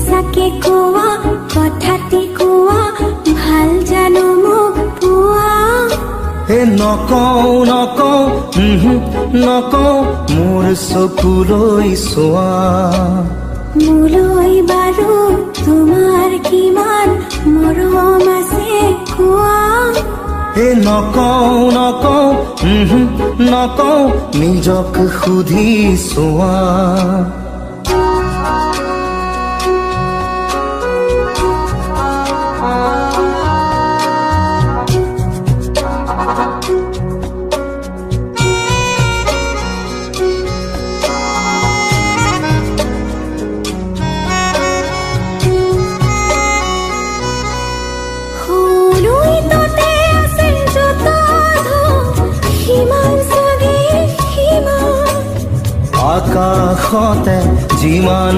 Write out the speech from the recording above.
সঁচাকে কোৱা কথাটি কোৱা ভাল জানো মোক পোৱা হে নকওঁ নকওঁ নকওঁ মোৰ চকুলৈ চোৱা মোলৈ বাৰু তোমাৰ কিমান মৰম আছে কোৱা হে নকওঁ নকওঁ নকওঁ নিজক সুধি চোৱা আকাশতে যিমান